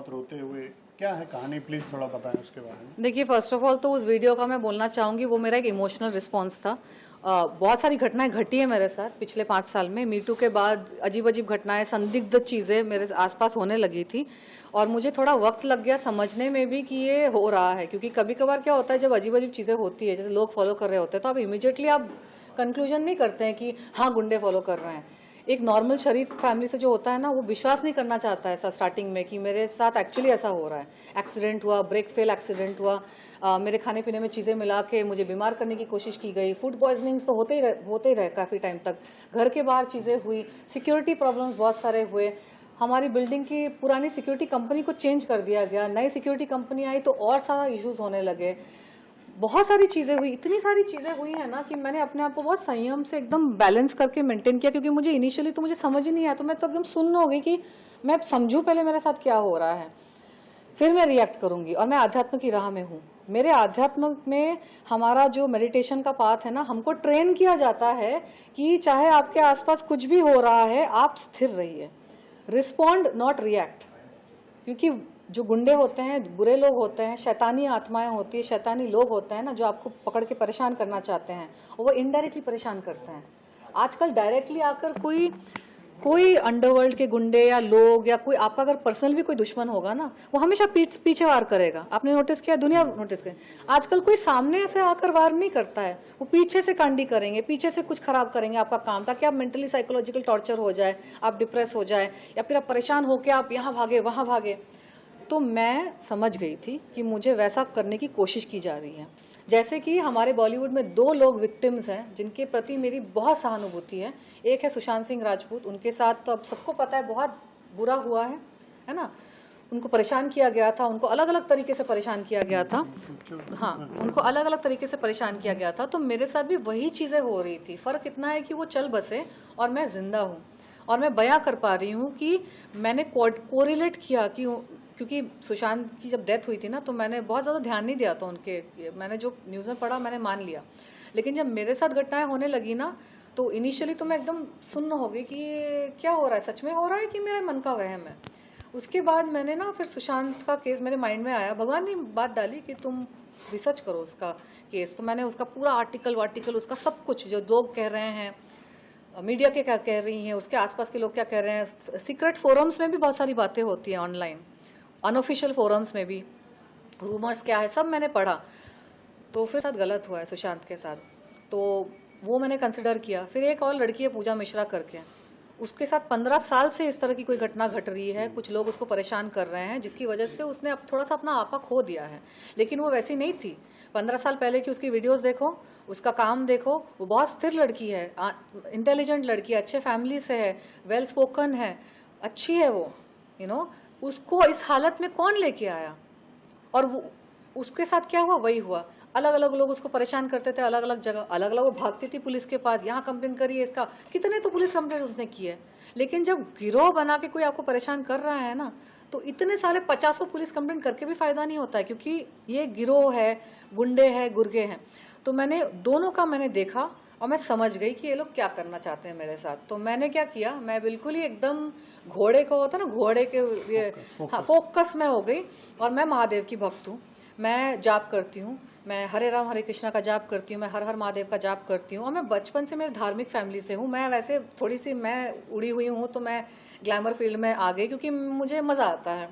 बहुत रोते हुए, क्या है कहानी, प्लीज थोड़ा बताएं उसके बारे में। देखिए, फर्स्ट ऑफ ऑल तो उस वीडियो का मैं बोलना चाहूंगी, वो मेरा एक इमोशनल रिस्पॉन्स था। बहुत सारी घटनाएं घटी है मेरे साथ पिछले 5 साल में। मीटू के बाद अजीब अजीब घटनाएं, संदिग्ध चीजें मेरे आसपास होने लगी थी और मुझे थोड़ा वक्त लग गया समझने में भी कि ये हो रहा है। क्योंकि कभी कभार क्या होता है, जब अजीब अजीब चीजें होती है, जैसे लोग फॉलो कर रहे होते हैं, तो आप इमीडिएटली आप कंक्लूजन नहीं करते हैं कि हाँ गुंडे फॉलो कर रहे हैं। एक नॉर्मल शरीफ फैमिली से जो होता है ना, वो विश्वास नहीं करना चाहता है ऐसा स्टार्टिंग में कि मेरे साथ एक्चुअली ऐसा हो रहा है। एक्सीडेंट हुआ, ब्रेक फेल एक्सीडेंट हुआ, मेरे खाने पीने में चीज़ें मिला के मुझे बीमार करने की कोशिश की गई। फूड पॉइजनिंग तो होते ही रहे काफ़ी टाइम तक। घर के बाहर चीज़ें हुई, सिक्योरिटी प्रॉब्लम्स बहुत सारे हुए। हमारी बिल्डिंग की पुरानी सिक्योरिटी कंपनी को चेंज कर दिया गया, नई सिक्योरिटी कंपनी आई तो और सारा इश्यूज होने लगे। बहुत सारी चीजें हुई, इतनी सारी चीजें हुई है ना कि मैंने अपने आप को बहुत संयम से एकदम बैलेंस करके मेंटेन किया। क्योंकि मुझे इनिशियली तो मुझे समझ ही नहीं आया, तो मैं तो एकदम सुन्न हो गई कि मैं समझूं पहले मेरे साथ क्या हो रहा है, फिर मैं रिएक्ट करूंगी। और मैं आध्यात्म की राह में हूँ। मेरे आध्यात्म में हमारा जो मेडिटेशन का पाथ है ना, हमको ट्रेन किया जाता है कि चाहे आपके आसपास कुछ भी हो रहा है, आप स्थिर रहिए, रिस्पॉन्ड नॉट रिएक्ट। क्योंकि जो गुंडे होते हैं, बुरे लोग होते हैं, शैतानी आत्माएं होती है, शैतानी लोग होते हैं ना, जो आपको पकड़ के परेशान करना चाहते हैं, और वो इनडायरेक्टली परेशान करते हैं। आजकल डायरेक्टली आकर कोई अंडरवर्ल्ड के गुंडे या लोग या कोई आपका अगर पर्सनल भी कोई दुश्मन होगा ना, वो हमेशा पीछे वार करेगा। आपने नोटिस किया, दुनिया नोटिस करे, आजकल कोई सामने ऐसे आकर वार नहीं करता है, वो पीछे से कांडी करेंगे, पीछे से कुछ खराब करेंगे आपका काम, ताकि आप मेंटली साइकोलॉजिकल टॉर्चर हो जाए, आप डिप्रेस हो जाए, या फिर आप परेशान होकर आप यहाँ भागे वहां भागे। तो मैं समझ गई थी कि मुझे वैसा करने की कोशिश की जा रही है। जैसे कि हमारे बॉलीवुड में 2 लोग विक्टिम्स हैं जिनके प्रति मेरी बहुत सहानुभूति है। एक है सुशांत सिंह राजपूत, उनके साथ तो अब सबको पता है बहुत बुरा हुआ है ना। उनको परेशान किया गया था, उनको अलग अलग तरीके से परेशान किया गया था। हाँ, उनको अलग अलग तरीके से परेशान किया गया था। तो मेरे साथ भी वही चीजें हो रही थी। फर्क इतना है कि वो चल बसे और मैं जिंदा हूँ, और मैं बयां कर पा रही हूँ कि मैंने कोरिलेट किया कि, क्योंकि सुशांत की जब डेथ हुई थी ना, तो मैंने बहुत ज़्यादा ध्यान नहीं दिया था उनके, मैंने जो न्यूज़ में पढ़ा मैंने मान लिया। लेकिन जब मेरे साथ घटनाएं होने लगी ना, तो इनिशियली तो मैं एकदम सुन्न हो गई कि ये क्या हो रहा है, सच में हो रहा है कि मेरे मन का वहम है। उसके बाद मैंने ना फिर सुशांत का केस मेरे माइंड में आया, भगवान ने बात डाली कि तुम रिसर्च करो उसका केस। तो मैंने उसका पूरा आर्टिकल उसका सब कुछ, जो लोग कह रहे हैं, मीडिया के क्या कह रही हैं, उसके आसपास के लोग क्या कह रहे हैं, सीक्रेट फोरम्स में भी बहुत सारी बातें होती हैं, ऑनलाइन अनऑफिशियल फोरम्स में भी रूमर्स क्या है, सब मैंने पढ़ा। तो फिर साथ गलत हुआ है सुशांत के साथ, तो वो मैंने कंसिडर किया। फिर एक और लड़की है पूजा मिश्रा करके, उसके साथ 15 साल से इस तरह की कोई घटना घट रही है, कुछ लोग उसको परेशान कर रहे हैं, जिसकी वजह से उसने अब थोड़ा सा अपना आपा खो दिया है। लेकिन वो वैसी नहीं थी। 15 साल पहले की उसकी वीडियोस देखो, उसका काम देखो, वो बहुत स्थिर लड़की है, इंटेलिजेंट लड़की है, अच्छे फैमिली से है, वेल स्पोकन है, अच्छी है वो, उसको इस हालत में कौन लेके आया? और वो उसके साथ क्या हुआ, वही हुआ। अलग अलग लोग उसको परेशान करते थे, अलग अलग जगह, अलग अलग वो भागती थी पुलिस के पास, यहाँ कंप्लेन करिए इसका, कितने तो पुलिस कंप्लेन उसने की है। लेकिन जब गिरोह बना के कोई आपको परेशान कर रहा है ना, तो इतने सारे 50 पुलिस कंप्लेन करके भी फायदा नहीं होता है, क्योंकि ये गिरोह है, गुंडे हैं, गुर्गे हैं। तो मैंने दोनों का मैंने देखा और मैं समझ गई कि ये लोग क्या करना चाहते हैं मेरे साथ। तो मैंने क्या किया, मैं बिल्कुल ही एकदम घोड़े को होता ना, घोड़े के हाँ, फोकस में हो गई। और मैं महादेव की भक्त हूँ, मैं जाप करती हूँ, मैं हरे राम हरे कृष्णा का जाप करती हूँ, मैं हर हर महादेव का जाप करती हूँ। और मैं बचपन से मेरे धार्मिक फैमिली से हूँ। मैं वैसे थोड़ी सी मैं उड़ी हुई हूँ, तो मैं ग्लैमर फील्ड में आ गई क्योंकि मुझे मजा आता है,